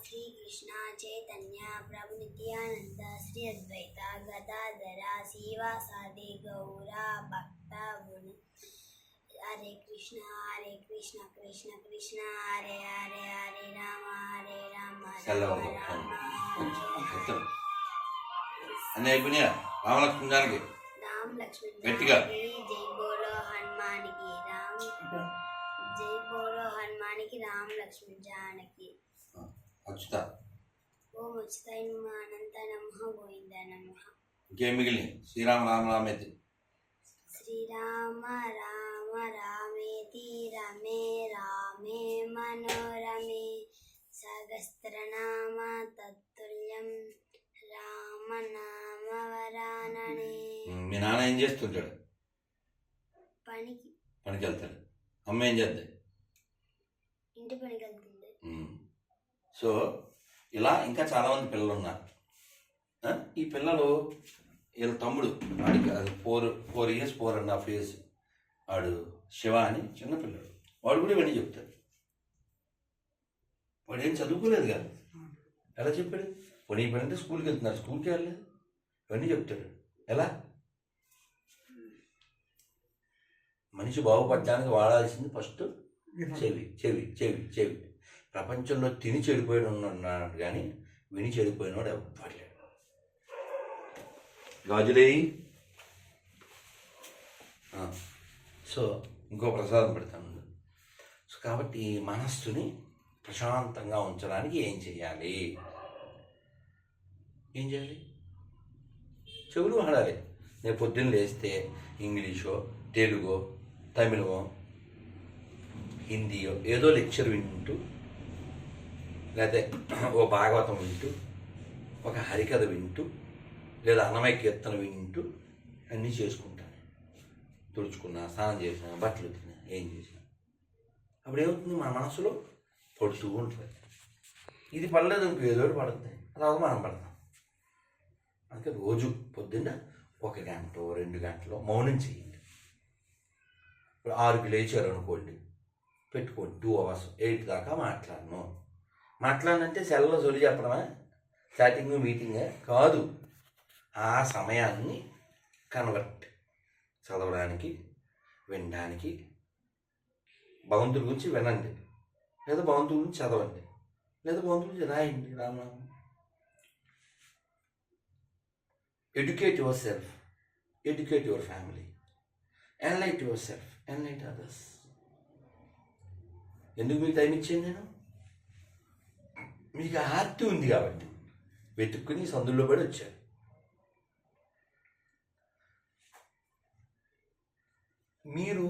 శ్రీకృష్ణ చైతన్య ప్రభు నిత్యానంద శ్రీ అద్వైత గదాధర శివాసాది గౌర భక్త హరే కృష్ణ కృష్ణ కృష్ణ హరే హరే హరే రామ రామ రామ అన్నీ అయిపోయినాయా? రామలక్ష్మణ జానకి రామ్ లక్ష్మణ్ గట్టిగా. జై బోలో హనుమానికి రామ్ జై బోలో హనుమానికి రామ్ లక్ష్మణ్ జానకి అచ్చుత ఓం అచ్యుతాయ నమః అనంతాయ నమః గోవిందాయ నమః. ఇంకేం మిగిలింది? శ్రీరామ రామ రామేతి. శ్రీరామ రామ రామేతి రమే రామే మనోరమే సహస్రనామ తత్తుల్యం రామ నామ వరాననే. మీ నాన్న ఏం చేస్తుంటాడు? పనికి వెళ్తాడు. అమ్మ ఏం చేద్దాం? ఇంటి పనికి వెళ్తుంది. సో ఇలా ఇంకా చాలామంది పిల్లలు ఉన్నారు. ఈ పిల్లలు వీళ్ళ తమ్ముడు వాడికి అది 4 years 4.5 years వాడు శివ అని చిన్నపిల్లడు. వాడు కూడా ఇవన్నీ చెప్తాడు. వాడు ఏం చదువుకోలేదు కదా, ఎలా చెప్పాడు? వాడు ఈ పని స్కూల్కి వెళ్తున్నారు, స్కూల్కి వెళ్ళలేదు, ఇవన్నీ చెప్తాడు. ఎలా? మనిషి బాగుపడడానికి వాడాల్సింది ఫస్ట్ చెవి చెవి చెవి చెవి. ప్రపంచంలో తిని చెడిపోయాడు ఉన్నాడు కానీ విని చెడిపోయినవాడు ఎవ్వడు లేడు. గాజులేయి. సో ఇంకో ప్రసాదం పెడతాను. సో కాబట్టి మనస్సుని ప్రశాంతంగా ఉంచడానికి ఏం చేయాలి? చెవులు వాడాలి. నేను పొద్దున్న లేస్తే ఇంగ్లీషో తెలుగో తమిళమో హిందీయో ఏదో లెక్చర్ వింటూ, లేకపోతే ఓ భాగవతం వింటూ, ఒక హరికథ వింటూ, లేదా అన్నమయ్య కీర్తన వింటూ అన్నీ చేసుకుంటాను. తుడుచుకున్నా, స్నానం చేసినా, బట్టలు ఉతికినా, ఏం చేసినా అప్పుడు ఏమవుతుంది? మన మనసులో పడుతూ ఉంటుంది. ఇది పడలేదు ఇంకో ఏదో పడుతుంది, తర్వాత మనం పడతాం. అందుకే రోజు పొద్దున్న 1 గంట 2 గంటలో మౌనం చేయండి. ఇప్పుడు 6కి లేచారు అనుకోండి, పెట్టుకోండి 2 hours 8 దాకా మాట్లాడనంటే సెల్లో సొలి చెప్పడమా, చాటింగ్ మీటింగ్ కాదు. ఆ సమయాన్ని కన్వర్ట్ చదవడానికి, వినడానికి. భగవంతుడి గురించి వినండి, లేదా భగవంతుడి గురించి చదవండి, లేదా భగవంతుడి గురించి రాయండి. రామనామం. Educate your self, educate your family, ఎన్లైట్ your self, ఎన్లైట్ others. ఎందుకు మీకు టైం ఇచ్చాను నేను? మీకు ఆర్తి ఉంది కాబట్టి వెతుక్కుని సందుల్లో పడి వచ్చారు. మీరు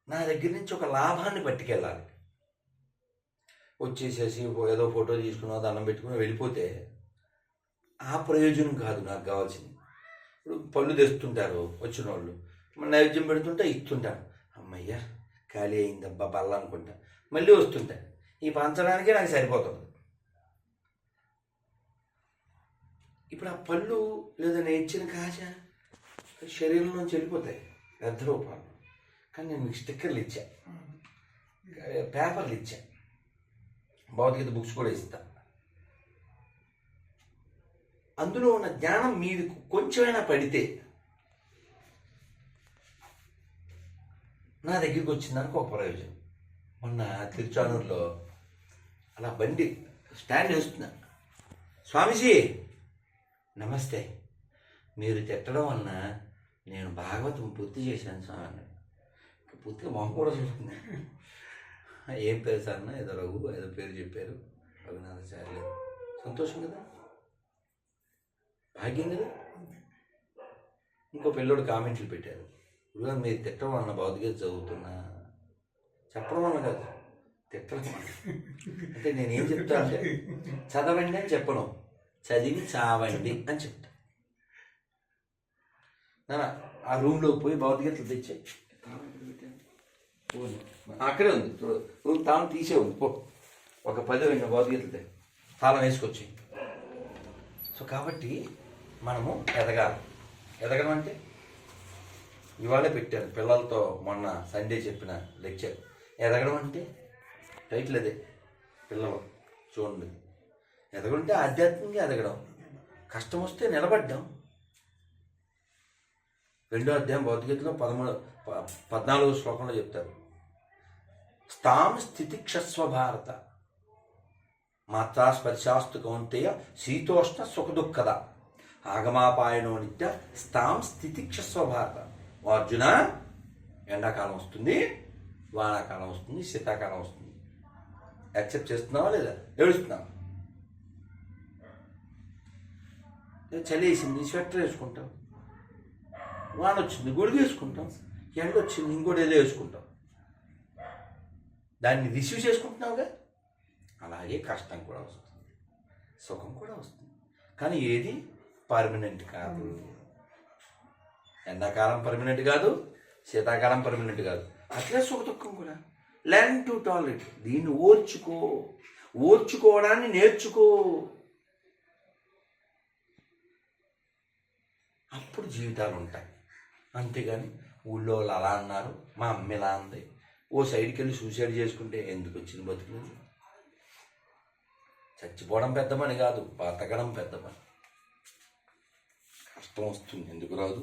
నా దగ్గర నుంచి ఒక లాభాన్ని పట్టుకెళ్ళాలి. వచ్చేసేసి ఏదో ఫోటో తీసుకున్నా, దండం పెట్టుకుని వెళ్ళిపోతే ఆ ప్రయోజనం కాదు నాకు కావాల్సింది. ఇప్పుడు పళ్ళు తెస్తుంటారు వచ్చిన వాళ్ళు, నైవేద్యం పెడుతుంటే ఇస్తుంటారు. అమ్మయ్య ఖాళీ అయిందబ్బా బల్ల అనుకుంటా, మళ్ళీ వస్తుంటాయి. ఈ పంచడానికే నాకు సరిపోతుంది. ఇప్పుడు ఆ పళ్ళు లేదా నేను ఇచ్చిన కాశ శరీరంలోంచి వెళ్ళిపోతాయి వ్యర్థ రూపాలు. కానీ నేను మీకు స్టిక్కర్లు ఇచ్చా, పేపర్లు ఇచ్చా, భౌతికత బుక్స్ కూడా ఇస్తా. అందులో ఉన్న జ్ఞానం మీది కొంచెమైనా పడితే నా దగ్గరికి వచ్చిందానికి ఒక ప్రయోజనం. మొన్న తిరుచానూరులో అలా బండి స్టాండ్ వేస్తున్నా, స్వామీజీ నమస్తే, మీరు తిట్టడం వలన నేను భాగవతం పూర్తి చేశాను స్వామి అన్నాడు. పూర్తిగా మొహం కూడా చూస్తుంది. ఏం పేరు సార్ అన్న? ఏదో రఘు ఏదో పేరు చెప్పారు, రఘునాథాచార్యులు. సంతోషం కదా, భాగ్యం కదా. ఇంకో పిల్లోడు కామెంట్లు పెట్టారు, ఇప్పుడు మీరు తిట్టడం వలన భౌతికత చదువుతున్నా, చెప్పడం వల్ల కాదు తిట్టడం వల్ల. అంటే నేనేం చెప్తా అంటే చదవండి అని చెప్పను, చదివి చావండి అని చెప్తా. ఆ రూమ్లోకి పోయి భౌతికతలు తెచ్చాయి, అక్కడే ఉంది రూమ్, తాను తీసే ఉంది. పో ఒక 10 భౌతికతలు తాళం వేసుకొచ్చి. సో కాబట్టి మనము ఎదగడం అంటే ఇవాళే పెట్టాను పిల్లలతో మొన్న సండే చెప్పిన లెక్చర్. ఎదగడం అంటే టైటిల్ అదే, పిల్లలు చూడండి. ఎదగడం అంటే ఆధ్యాత్మికంగా ఎదగడం, కష్టం వస్తే నిలబడ్డాం, రెండో అధ్యాయం భౌతికతలో 14వ శ్లోకంలో చెప్తారు, స్థాం స్థితిక్షస్వ భారత మాత్రా స్పర్శాస్తు కౌంతేయ శీతోష్ణ సుఖదుఃఖద ఆగమాపాయనో నిత్య స్థాం స్థితిక్షస్వ భారత. ఓ అర్జున, ఎండాకాలం వస్తుంది, వానాకాలం వస్తుంది, శీతాకాలం వస్తుంది. యాక్సెప్ట్ చేస్తున్నావా లేదా? ఏడుస్తున్నావా? చలి వేసింది, స్వెటర్ వేసుకుంటాం. వాన వచ్చింది, గొడుగు వేసుకుంటాం. ఎండ వచ్చింది, ఇంకోటి ఏదో వేసుకుంటాం. దాన్ని రిసీవ్ చేసుకుంటున్నావుగా. అలాగే కష్టం కూడా వస్తుంది, సుఖం కూడా వస్తుంది. కానీ ఏది పర్మనెంట్ కాదు. ఎండాకాలం పర్మనెంట్ కాదు, శీతాకాలం పర్మనెంట్ కాదు. అట్లే సుఖ దుఃఖం కూడా. Learn to tolerate. దీన్ని ఓర్చుకోవడాన్ని నేర్చుకో. అప్పుడు జీవితాలు ఉంటాయి. అంతేగాని ఊళ్ళో వాళ్ళు అలా అన్నారు, మా అమ్మ ఇలా అంది, ఓ సైడ్కి వెళ్ళి సూసైడ్ చేసుకుంటే ఎందుకు వచ్చింది బతుకులేదు? చచ్చిపోవడం పెద్ద పని కాదు, బతకడం పెద్ద పని. కష్టం వస్తుంది, ఎందుకు రాదు?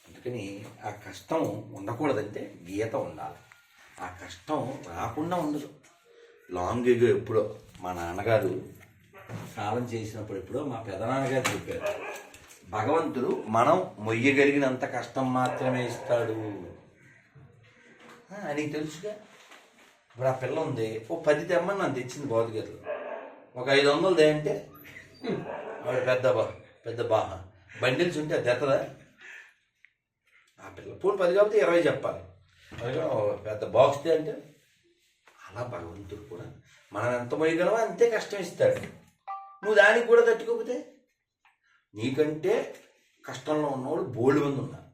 అందుకని ఆ కష్టం ఉండకూడదంటే గీత ఉండాలి. ఆ కష్టం రాకుండా ఉండదు. లాంగ్ ఎగో ఎప్పుడో మా నాన్నగారు కాలం చేసినప్పుడు ఎప్పుడో మా పెదనాన్నగారు చెప్పారు, భగవంతుడు మనం మొయ్యగలిగినంత కష్టం మాత్రమే ఇస్తాడు అని తెలుసుగా. ఇప్పుడు ఆ పిల్ల ఉంది, ఓ 10 తెమ్మని నన్ను తెచ్చింది భౌతికతలో. ఒక 500 దేంటే వాడు పెద్ద బాహ బండిల్స్ ఉంటే అది తెత్తదా? ఆ పిల్ల పోనీ 10 కాబట్టి 20 చెప్పాలి. పెద్ద బాక్స్ తే అంటే అలా భగవంతుడు కూడా మనం ఎంత మొయ్యగలమో అంతే కష్టం ఇస్తాడు. నువ్వు దానికి కూడా తట్టుకోకపోతే, నీకంటే కష్టంలో ఉన్నవాళ్ళు బోల్డ్ మంది ఉన్నారు.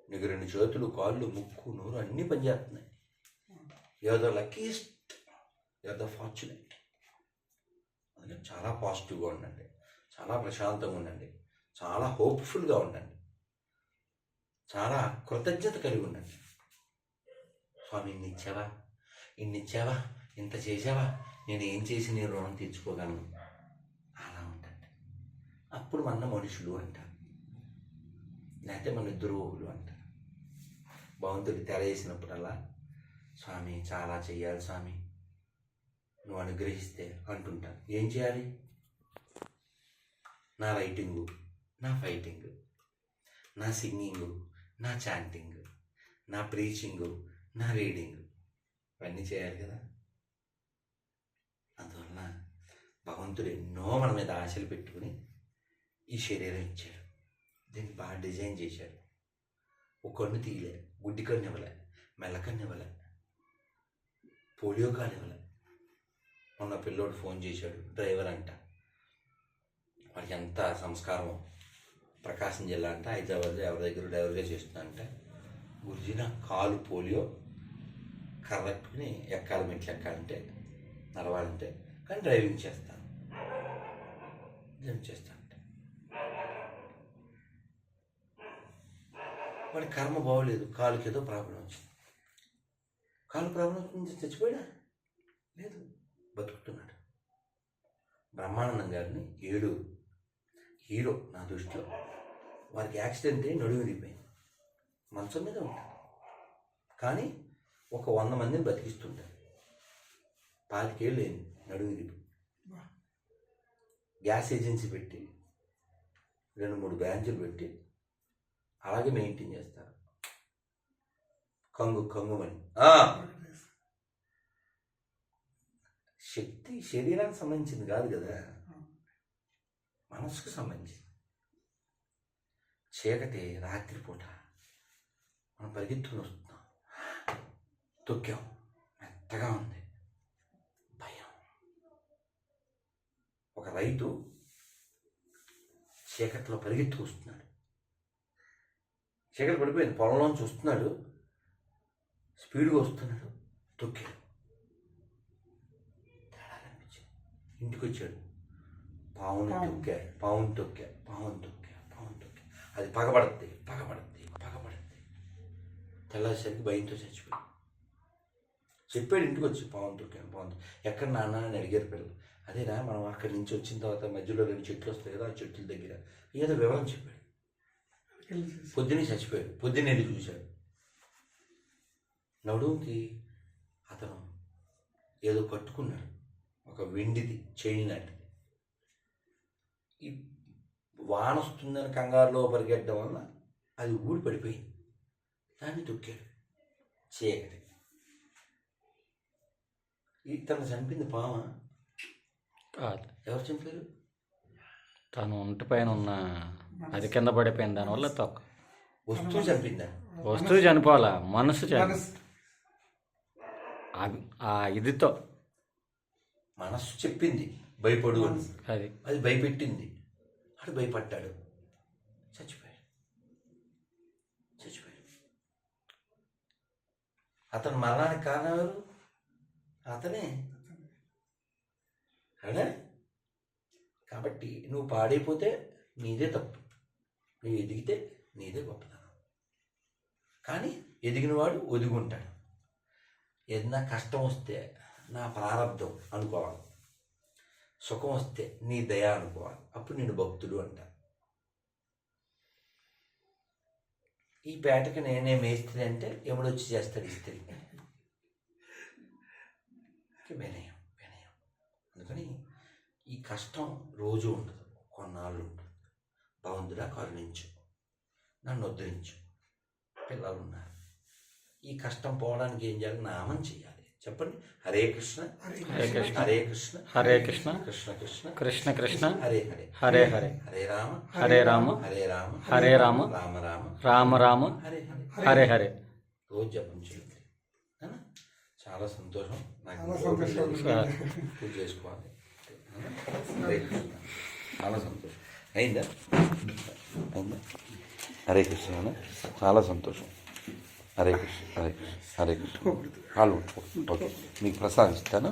నీకు 2 చేతులు, కాళ్ళు, ముక్కు, నోరు అన్నీ పనిచేస్తున్నాయి. You're the luckiest, you're the fortunate. అందుకని చాలా పాజిటివ్గా ఉండండి, చాలా ప్రశాంతంగా ఉండండి, చాలా హోప్ఫుల్గా ఉండండి, చాలా కృతజ్ఞత కలిగి ఉండండి. స్వామి ఇన్ని ఇచ్చావా, ఇంత చేసావా, నేను ఏం చేసి నీ రుణం తీర్చుకోగలను అలా ఉండండి. అప్పుడు మన మనుషులు అంటారు, లేకపోతే మన ద్రోహులు అంటారు. భగవంతుడి తెర వేసినప్పుడల్లా స్వామి చాలా చెయ్యాలి స్వామి, నువ్వు అనుగ్రహిస్తే అంటుంటాను. ఏం చేయాలి? నా రైటింగు, నా ఫైటింగు, నా సింగింగు, నా చాంటింగు, నా ప్రీచింగు, నా రీడింగు, ఇవన్నీ చేయాలి కదా. అందువలన భగవంతుడు ఎన్నో మన మీద ఆశలు పెట్టుకుని ఈ శరీరం ఇచ్చాడు. దీన్ని బాగా డిజైన్ చేశాడు. ఒక కన్ను తీయలే, గుడ్డి కన్ను ఇవ్వలే, మెల్లకన్ను ఇవ్వలే, పోలియో కార్డు ఇవ్వలే. మొన్న పిల్లోడు ఫోన్ చేశాడు, డ్రైవర్ అంట, వాడికి ఎంత సంస్కారం. ప్రకాశం జిల్లా అంట, హైదరాబాద్లో ఎవరి దగ్గర డ్రైవర్గా చేస్తుందంట. గురుజీ నా కాలు పోలియో, కరెక్ట్ని ఎక్కాలి, మెట్లు ఎక్కాలంటే, నడవాలంటే, కానీ డ్రైవింగ్ చేస్తాను అంటే వాడి కర్మ బాగోలేదు, కాలుకి ఏదో ప్రాబ్లం వచ్చింది. కాలు ప్రాబ్లం వచ్చింది, చచ్చిపోయాడా? లేదు, బతుకుతున్నాడు. బ్రహ్మానందం గారిని 7 హీరో నా దృష్టిలో. వారికి యాక్సిడెంట్ అయ్యి నడుము విరిగిపోయింది, మంచం మీద ఉంటాడు. కానీ ఒక 100 మందిని బతికిస్తుంటాడు. 25 ఏళ్ళు అయింది నడుము విరిగిపోయి. గ్యాస్ ఏజెన్సీ పెట్టి 2-3 బ్రాంచులు పెట్టి అలాగే మెయింటైన్ చేస్తారు. కంగుమని శక్తి శరీరానికి సంబంధించింది కాదు కదా, మనసుకు సంబంధించింది. చీకటి రాత్రిపూట మనం పరిగెత్తుకుని వస్తున్నాం, తొక్కాం, మెత్తగా ఉంది, భయం. ఒక రైతు చీకట్లో పరిగెత్తుకు వస్తున్నాడు, చీకటి పడిపోయింది, పొలంలోంచి వస్తున్నాడు, స్పీడ్గా వస్తున్నాడు, తొక్కాడు, తేడా కనిపించింది. ఇంటికి వచ్చాడు, పావును తొక్కా. అది పగబడుద్ది. తెల్లారిసరికి భయంతో చచ్చిపోయాడు. చెప్పాడు ఇంటికి వచ్చి, పావును తొక్కాను. ఎక్కడ నాన్న అని అడిగారు పిల్లలు. అదేనా, మనం అక్కడి నుంచి వచ్చిన తర్వాత మధ్యలో 2 చెట్లు వస్తాయి కదా, ఆ చెట్ల దగ్గర ఏదో వివరం చెప్పాడు. పొద్దునే చచ్చిపోయాడు. పొద్దున్న వెళ్ళి చూశాడు. నడుముకి అతను ఏదో కట్టుకున్నాడు, ఒక వెండిది చైన్ లాంటిది. ఈ వాన వస్తుందని కంగారులో పరిగెట్టడం వల్ల అది ఊడి పడిపోయింది. దాన్ని తొక్కాడు. చీకటి. ఇతను చంపింది పామా? కాదు, ఎవరు చంపారు? తను ఒంటి పైన ఉన్న అది కింద పడిపోయింది, దానివల్ల తొక్క. వస్తువు చంపిందా? వస్తువు చనిపోవాలా, మనసు ఆ ఇదితో మనస్సు చెప్పింది భయపడు అని. అది అది భయపెట్టింది. అటు భయపడ్డాడు, చచ్చిపోయాడు. అతను మరణానికి కారణం ఎవరు? అతనే. అదే కాబట్టి నువ్వు పాడైపోతే నీదే తప్పు, నువ్వు ఎదిగితే నీదే గొప్పతనం. కానీ ఎదిగినవాడు ఒదిగుంటాడు. ఏదైనా కష్టం వస్తే నా ప్రారంధం అనుకోవాలి, సుఖం వస్తే నీ దయ అనుకోవాలి. అప్పుడు నేను భక్తుడు అంటాను. ఈ పేటకి నేనే మేస్త్రి అంటే ఎముడొచ్చి చేస్తాడు ఇస్త్రీ. వినయం. అందుకని ఈ కష్టం రోజు ఉండదు, కొన్నాళ్ళు ఉంటుంది. భగవంతుడా కరుణించు, నన్ను ఉద్ధరించు. పిల్లలు ఉన్నారు. ఈ కష్టం పోవడానికి ఏం చేయాలి? నామం చేయాలి. చెప్పండి. హరే కృష్ణ హరే కృష్ణ హరే కృష్ణ హరే కృష్ణ కృష్ణ కృష్ణ కృష్ణ కృష్ణ హరే హరే హరే హరే హరే రామ హరే రామ హరే రామ హరే రామ రామ రామ రామ రామ హరే హరే హరే హరే. రోజు జపం చేయండి. చాలా సంతోషం. నాకు పూజ చేసుకోవాలి. హరే కృష్ణ. చాలా సంతోషం. అయిందా? హరే కృష్ణ. చాలా సంతోషం. హరే కృష్ణ హరే కృష్ణ హరే కృష్ణ. వాళ్ళు ఓకే, మీకు ప్రసాదిస్తాను.